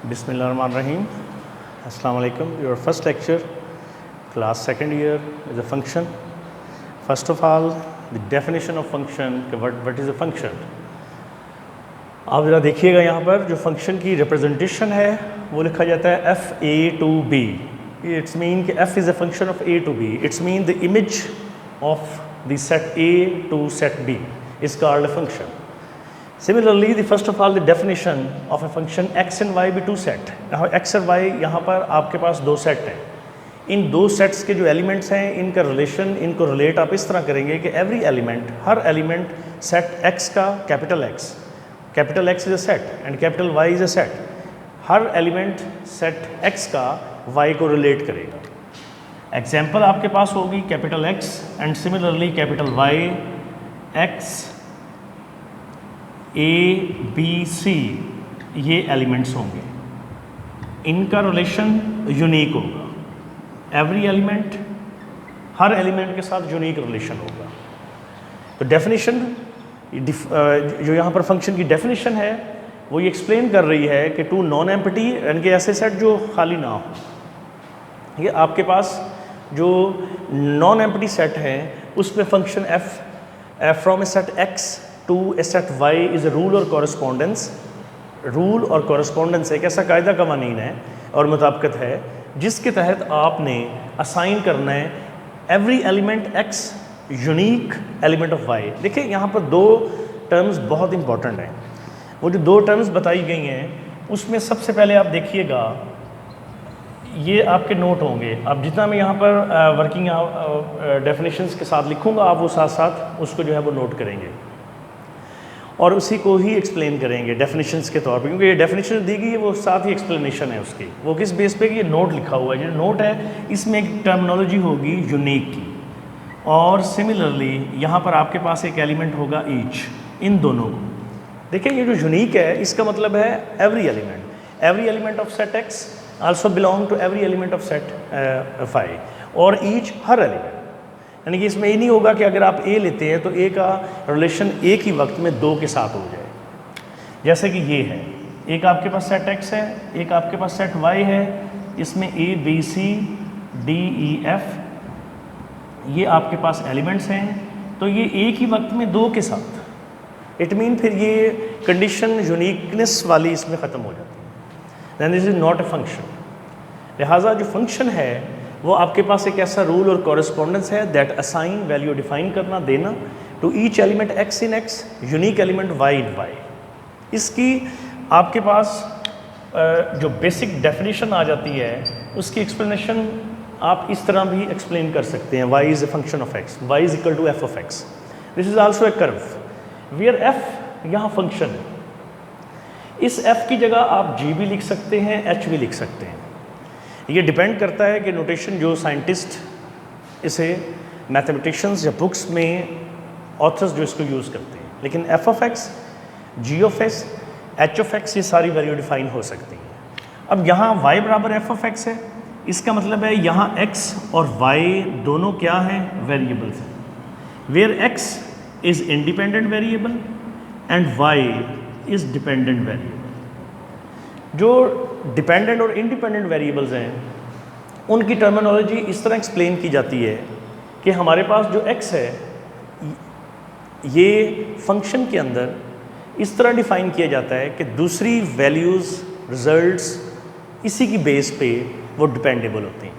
Bismillahirrahmanirrahim. Assalamu alaikum. Your first lecture, class second year, is a function. First of all, the definition of function. What is a function? आप ज़रा देखिएगा यहाँ पर जो function की representation है वो लिखा जाता है f(a) to b. It's mean कि f is a function of a to b. It's mean the image of the set a to set b is called a function. Similarly, the first of all the definition of a function x and y be two set. now x और y यहाँ पर आपके पास दो set हैं. इन दो sets के जो elements हैं इनका रिलेशन, इनको रिलेट आप इस तरह करेंगे कि एवरी एलिमेंट, हर एलिमेंट सेट x का capital X is a set and capital Y is a set. Her element set x का y को रिलेट करेगा. एग्जाम्पल आपके पास होगी capital X and similarly capital Y, x A, B, C ये elements होंगे. इनका relation unique होगा. Every element हर element के साथ यूनिक रिलेशन होगा. तो डेफिनेशन जो यहाँ पर फंक्शन की डेफिनेशन है वो ये एक्सप्लेन कर रही है कि टू नॉन एम्प्टी यानी कि ऐसे सेट जो खाली ना हो. ये आपके पास जो नॉन एम्प्टी सेट है उसमें function f from A set x to A set y is a rule और कॉरस्पॉन्डेंस. रूल और कॉरस्पॉन्डेंस एक ऐसा कायदा कवानीन है और मुताबिकत है जिसके तहत आपने असाइन करना है every element x unique element of y. देखिए यहाँ पर दो टर्म्स बहुत इंपॉर्टेंट हैं. वो जो दो टर्म्स बताई गई हैं उसमें सबसे पहले आप देखिएगा ये आपके नोट होंगे. अब जितना मैं यहाँ पर वर्किंग डेफिनेशंस के साथ लिखूँगा आप वो साथ साथ उसको जो है वो नोट करेंगे और उसी को ही एक्सप्लेन करेंगे डेफिनेशंस के तौर पे, क्योंकि ये डेफिनेशन दी गई है वो साथ ही एक्सप्लेनेशन है उसकी. वो किस बेस पे कि ये नोट लिखा हुआ है. जो नोट है इसमें एक टर्मिनोलॉजी होगी यूनिक की और सिमिलरली यहाँ पर आपके पास एक एलिमेंट होगा ईच. इन दोनों को देखिए ये जो यूनिक है इसका मतलब है every element of set X also belong to every element of set फाई और ईच हर एलिमेंट. यानी कि इसमें ये नहीं होगा कि अगर आप ए लेते हैं तो ए का रिलेशन एक ही वक्त में दो के साथ हो जाए. जैसे कि ये है, एक आपके पास सेट एक्स है, एक आपके पास सेट वाई है. इसमें A B C D E F ये आपके पास एलिमेंट्स हैं. तो ये एक ही वक्त में दो के साथ, इट मीन फिर ये कंडीशन यूनिकनेस वाली इसमें ख़त्म हो जाती है. Then this is not a function. लिहाजा जो फंक्शन है वो आपके पास एक ऐसा रूल और कॉरस्पॉन्डेंस है दैट असाइन वैल्यू डिफाइन करना, देना to each element x in x unique element y in y. इसकी आपके पास जो बेसिक डेफिनेशन आ जाती है उसकी एक्सप्लेनेशन आप इस तरह भी एक्सप्लेन कर सकते हैं. y is a function of x, y is equal to f of x. This is also a curve where f यहाँ फंक्शन है. इस f की जगह आप g भी लिख सकते हैं, h भी लिख सकते हैं. ये डिपेंड करता है कि नोटेशन जो साइंटिस्ट इसे मैथमेटिशियंस या बुक्स में ऑथर्स जो इसको यूज़ करते हैं. लेकिन f of x, g of x, h of x ये सारी वैल्यू डिफाइन हो सकती हैं. अब यहाँ y बराबर f ऑफ x है. इसका मतलब है यहाँ x और y दोनों क्या हैं? वेरिएबल्स हैं. Where x is independent variable and y is dependent variable. जो डिपेंडेंट और इंडिपेंडेंट वेरिएबल्स हैं उनकी टर्मिनोलॉजी इस तरह एक्सप्लेन की जाती है कि हमारे पास जो x है ये फंक्शन के अंदर इस तरह डिफ़ाइन किया जाता है कि दूसरी वैल्यूज़, रिजल्ट्स इसी की बेस पे वो डिपेंडेबल होती हैं.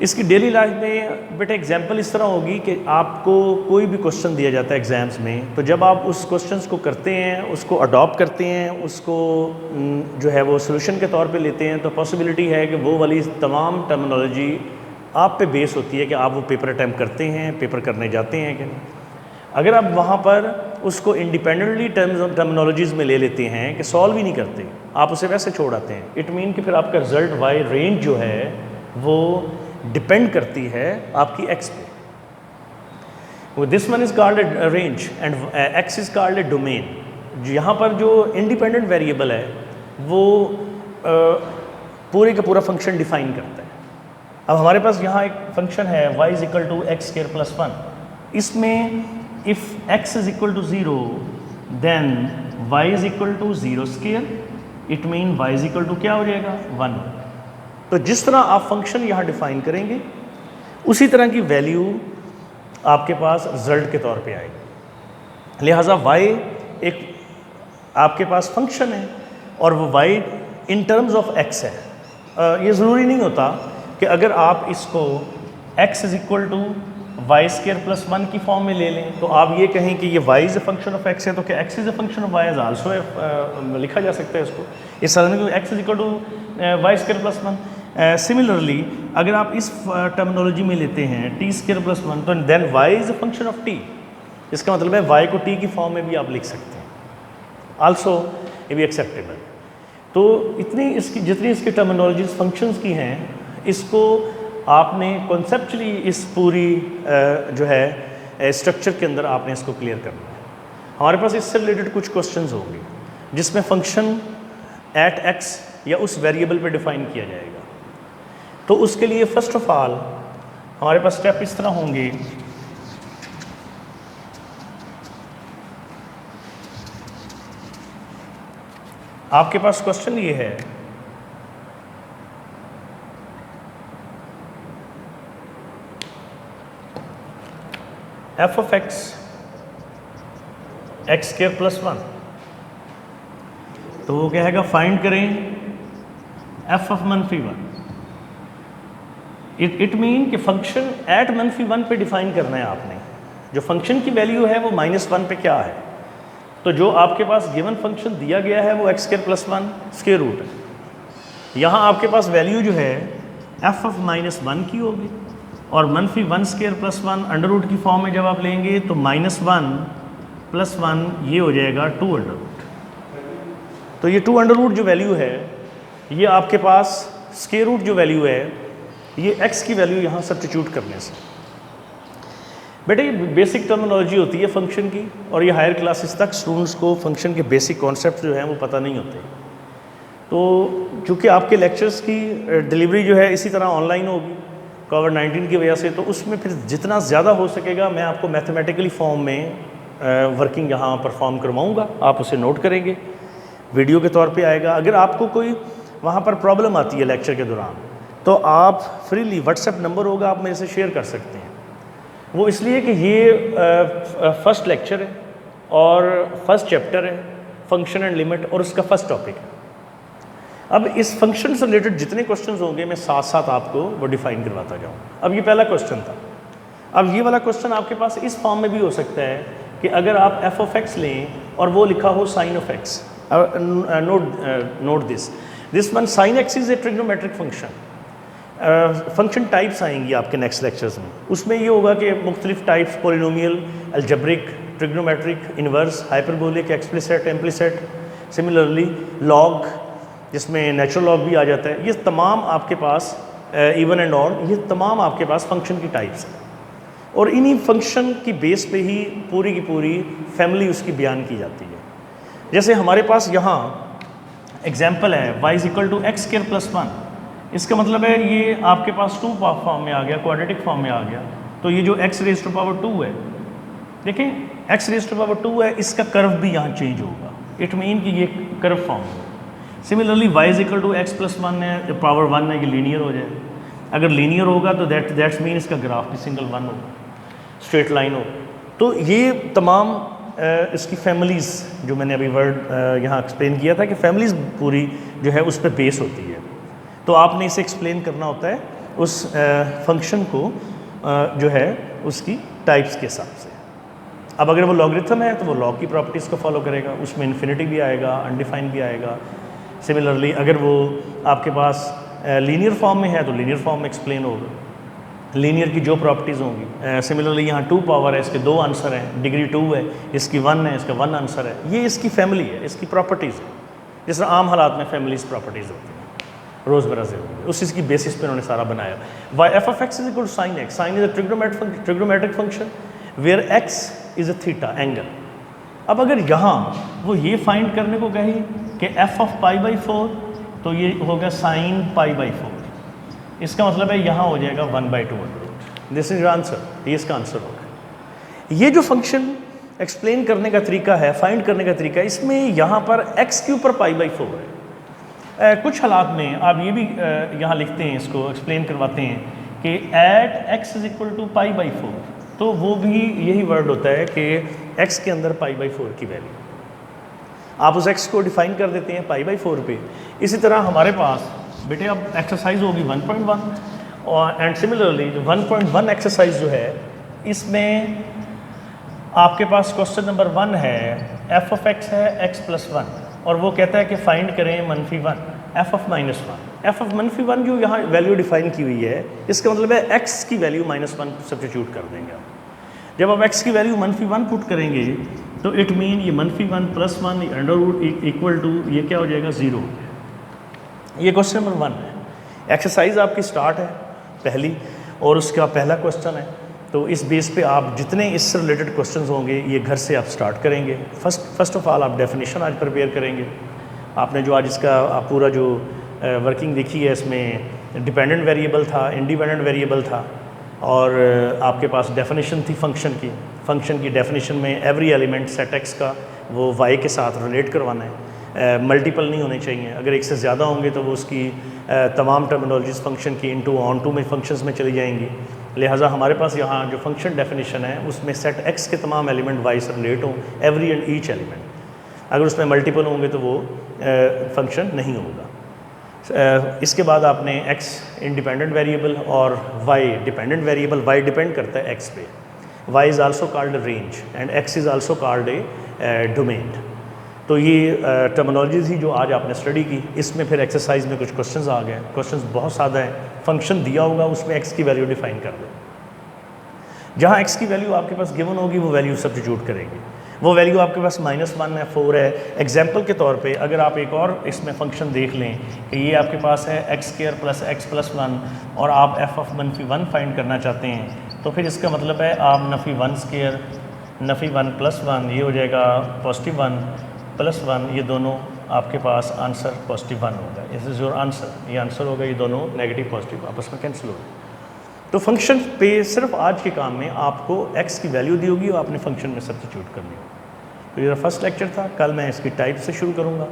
इसकी डेली लाइफ में बेटा एग्जांपल इस तरह होगी कि आपको कोई भी क्वेश्चन दिया जाता है एग्ज़ाम्स में, तो जब आप उस क्वेश्चंस को करते हैं, उसको अडॉप्ट करते हैं, उसको जो है वो सोल्यूशन के तौर पे लेते हैं, तो पॉसिबिलिटी है कि वो वाली तमाम टर्मिनोलॉजी आप पे बेस होती है कि आप वो पेपर अटैम्प्ट करते हैं, पेपर करने जाते हैं कि नहीं. अगर आप वहाँ पर उसको इंडिपेंडेंटली टर्मिनोलॉजीज़ में ले लेते हैं कि सॉल्व ही नहीं करते, आप उसे वैसे छोड़ आते हैं, इट मीन कि फिर आपका रिजल्ट वाई रेंज जो है वो डिपेंड करती है आपकी x पे. This one is called a range and x is called a domain. यहाँ पर जो इंडिपेंडेंट वेरिएबल है वो पूरे का पूरा फंक्शन डिफाइन करता है. अब हमारे पास यहाँ एक फंक्शन है y is equal to X square plus 1. इसमें if x is equal to 0 then y is equal to 0 square it mean y is equal to क्या हो जाएगा 1। तो जिस तरह आप फंक्शन यहाँ डिफाइन करेंगे उसी तरह की वैल्यू आपके पास रिजल्ट के तौर पे आएगी। लिहाजा y एक आपके पास फंक्शन है और वो y in terms of x है। ये ज़रूरी नहीं होता कि अगर आप इसको x is equal to Y square plus 1 की फॉर्म में ले लें तो आप ये कहें कि ये y is a function of x है तो क्या x is a function of y is also लिखा जा सकता है इसको इस तरह में x is equal to Y square plus 1। Similarly अगर आप इस टर्मिनोलॉजी में लेते हैं t स्केयर प्लस 1 तो then y is a function of t। इसका मतलब है y को t की फॉर्म में भी आप लिख सकते हैं, आल्सो ये भी एक्सेप्टेबल। तो इतनी इसकी जितनी इसकी टर्मिनोलॉजीज फंक्शंस की हैं इसको आपने कॉन्सेप्चुअली इस पूरी जो है स्ट्रक्चर के अंदर आपने इसको क्लियर करना है। हमारे पास इससे रिलेटेड कुछ क्वेश्चंस होंगे जिसमें फंक्शन एट एक्स या उस वेरिएबल पे डिफाइन किया जाएगा। तो उसके लिए फर्स्ट ऑफ ऑल हमारे पास स्टेप इस तरह होंगे, आपके पास क्वेश्चन ये है f of x x square plus 1, तो वो कहेगा फाइंड करें f ऑफ -1। इट मीन कि फंक्शन एट -1 पे डिफाइन करना है आपने। जो फंक्शन की वैल्यू है वो -1 पे क्या है, तो जो आपके पास गिवन फंक्शन दिया गया है वो x square plus 1 square root है। यहाँ आपके पास वैल्यू जो है f ऑफ -1 की होगी और -1 स्क्वायर प्लस 1 अंडर रूट की फॉर्म में जब आप लेंगे तो -1 प्लस 1 ये हो जाएगा 2 अंडर रूट। तो ये 2 अंडर रूट जो वैल्यू है ये आपके पास स्क्वायर रूट जो वैल्यू है ये x की वैल्यू यहाँ सब्स्टिट्यूट करने से। बेटे ये बेसिक टर्मिनोलॉजी होती है फंक्शन की और ये हायर क्लासेस तक स्टूडेंट्स को फंक्शन के बेसिक कॉन्सेप्ट जो हैं वो पता नहीं होते। तो चूँकि आपके लेक्चर्स की डिलीवरी जो है इसी तरह ऑनलाइन होगी कोविड-19 की वजह से, तो उसमें फिर जितना ज़्यादा हो सकेगा मैं आपको मैथमेटिकली फॉर्म में वर्किंग यहाँ परफॉर्म करवाऊँगा, आप उसे नोट करेंगे, वीडियो के तौर पे आएगा। अगर आपको कोई वहाँ पर प्रॉब्लम आती है लेक्चर के दौरान तो आप फ्रीली व्हाट्सएप नंबर होगा आप मेरे से शेयर कर सकते हैं। वो इसलिए कि ये फर्स्ट लेक्चर है और फर्स्ट चैप्टर है फंक्शन एंड लिमिट और उसका फर्स्ट टॉपिक है। अब इस फंक्शन से रिलेटेड जितने क्वेश्चंस होंगे मैं साथ साथ आपको वो डिफाइन करवाता जाऊँ। अब ये पहला क्वेश्चन था। अब ये वाला क्वेश्चन आपके पास इस फॉर्म में भी हो सकता है कि अगर आप f ऑफ x लें और वो लिखा हो sin of x। Note this one sin x is a trigonometric function. Function types आएंगी आपके नेक्स्ट लेक्चर्स में, उसमें ये होगा कि मुख्तलिफ types polynomial, algebraic, trigonometric, inverse, hyperbolic, explicit, implicit, similarly log जिसमें नेचुरल लॉग भी आ जाता है। ये तमाम आपके पास इवन एंड ऑड, ये तमाम आपके पास फंक्शन की टाइप्स हैं और इन्हीं फंक्शन की बेस पे ही पूरी की पूरी फैमिली उसकी बयान की जाती है। जैसे हमारे पास यहाँ एग्जाम्पल है y is equal to X square plus 1। इसका मतलब है ये आपके पास 2 फॉर्म में आ गया, क्वाड्रेटिक फॉर्म में आ गया। तो ये जो x रेज़ टू पावर 2 है, देखें x रेज़ टू पावर 2 है, इसका कर्व भी यहाँ चेंज होगा। इट मीन कि ये कर्व फॉर्म है। Similarly y is equal to X plus 1 है, पावर 1 है, ये लीनियर हो जाए। अगर लीनियर होगा तो दैट्स मीन इसका ग्राफ भी सिंगल 1 होगा, स्ट्रेट लाइन हो। तो ये तमाम इसकी फैमिलीज़ जो मैंने अभी वर्ड यहाँ एक्सप्लेन किया था कि फैमिलीज़ पूरी जो है उस पर बेस होती है। तो आपने इसे एक्सप्लेन करना होता है उस फंक्शन को जो है उसकी टाइप्स के हिसाब से। अब अगर वो लॉगरिथम है तो वो लॉग की प्रॉपर्टीज़ को फॉलो करेगा, उसमें इन्फिनिटी भी आएगा, अनडिफाइंड भी आएगा। सिमिलरली अगर वो आपके पास लीनियर फॉर्म में है तो लीनियर फॉर्म में एक्सप्लेन होगा, लीनियर की जो प्रॉपर्टीज़ होंगी। सिमिलरली यहाँ 2 पावर है, इसके 2 आंसर हैं, डिग्री 2 है, इसकी 1 है, इसका 1 आंसर है। ये इसकी फैमिली है, इसकी प्रॉपर्टीज़ है। जिस तरह आम हालात में फैमिलीज प्रॉपर्टीज़ होती हैं रोज़मर्रा से, उस चीज़ की बेसिस पे उन्होंने सारा बनाया। Y F of X is equal to sine X. Sine is a trigonometric function where X is a theta angle. अब अगर यहाँ वो ये फाइंड करने को कहे कि एफ ऑफ π/4 तो ये होगा साइन π/4। इसका मतलब है यहाँ हो जाएगा 1/2। दिस इज आंसर, ये इसका आंसर होगा। ये जो फंक्शन एक्सप्लेन करने का तरीका है, फाइंड करने का तरीका है, इसमें यहाँ पर x के ऊपर π/4 है। कुछ हालात में आप ये भी यहाँ लिखते हैं, इसको एक्सप्लेन करवाते हैं कि at x is equal to pi by 4, तो वो भी यही वर्ड होता है कि x के अंदर पाई बाई 4 की वैल्यू, आप उस x को डिफाइन कर देते हैं पाई बाई 4 पे। इसी तरह हमारे पास बेटे अब एक्सरसाइज होगी 1.1 और एंड सिमिलरली जो 1.1 एक्सरसाइज जो है इसमें आपके पास क्वेश्चन नंबर 1 है, f ऑफ x है x प्लस 1 और वो कहता है कि फाइंड करें -1 f ऑफ -1। f ऑफ -1 जो यहाँ वैल्यू डिफाइन की हुई है, इसका मतलब है x की वैल्यू -1 सब्स्टिट्यूट कर देंगे आप। जब आप x की वैल्यू -1 पुट करेंगे तो इट मीन ये -1 plus 1 under root equal to ये क्या हो जाएगा 0। ये क्वेश्चन नंबर 1 है। एक्सरसाइज आपकी स्टार्ट है पहली और उसका पहला क्वेश्चन है, तो इस बेस पे आप जितने इससे रिलेटेड क्वेश्चंस होंगे ये घर से आप स्टार्ट करेंगे। फर्स्ट ऑफ ऑल आप डेफिनेशन आज प्रिपेयर करेंगे। आपने जो आज इसका आप पूरा जो वर्किंग देखी है, इसमें डिपेंडेंट वेरिएबल था, इंडिपेंडेंट वेरिएबल था और आपके पास डेफिनेशन थी फंक्शन की डेफिनेशन में एवरी एलिमेंट सेट एक्स का वो वाई के साथ रिलेट करवाना है, मल्टीपल नहीं होने चाहिए। अगर एक से ज़्यादा होंगे तो वो उसकी तमाम टर्मिनोलॉजीज फंक्शन की इनटू ऑन टू में फंक्शंस में चली जाएंगी। लिहाजा हमारे पास यहाँ जो फंक्शन डेफिनेशन है उसमें सेट एक्स के तमाम एलिमेंट वाई से रिलेट हों, एवरी एंड ईच एलिमेंट। अगर उसमें मल्टीपल होंगे तो वो फंक्शन नहीं होगा। इसके बाद आपने एक्स इंडिपेंडेंट वेरिएबल और Y dependent variable, Y depend करता है एक्स पे, Y is also called range and X is also called a domain. तो ये टर्मिनोलॉजी थी जो आज आपने स्टडी की। इसमें फिर एक्सरसाइज में कुछ क्वेश्चंस आ गए। क्वेश्चंस बहुत सादा है, फंक्शन दिया होगा उसमें एक्स की वैल्यू डिफाइन कर दो। जहाँ एक्स की वैल्यू आपके पास गिवन होगी वो वैल्यू सब्स्टिट्यूट करेंगे। वो वैल्यू आपके पास -1 है, 4 है। एग्जाम्पल के तौर पे अगर आप एक और इसमें फंक्शन देख लें कि ये आपके पास है x² प्लस x प्लस 1 और आप f ऑफ -1 फाइंड करना चाहते हैं, तो फिर इसका मतलब है आप -1² -1 प्लस 1 ये हो जाएगा +1 प्लस 1, ये दोनों आपके पास आंसर +1 होगा। दिस इज़ योर आंसर, ये आंसर होगा, ये दोनों नेगेटिव पॉजिटिव आपस में कैंसिल होगा। तो फंक्शन पे सिर्फ आज के काम में आपको x की वैल्यू दी होगी और आपने फंक्शन में सब्स्टिट्यूट करनी होगी। तो ये फर्स्ट लेक्चर था, कल मैं इसकी टाइप से शुरू करूँगा।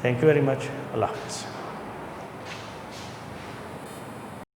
थैंक यू वेरी मच, अल्लाह हाफ़िज़।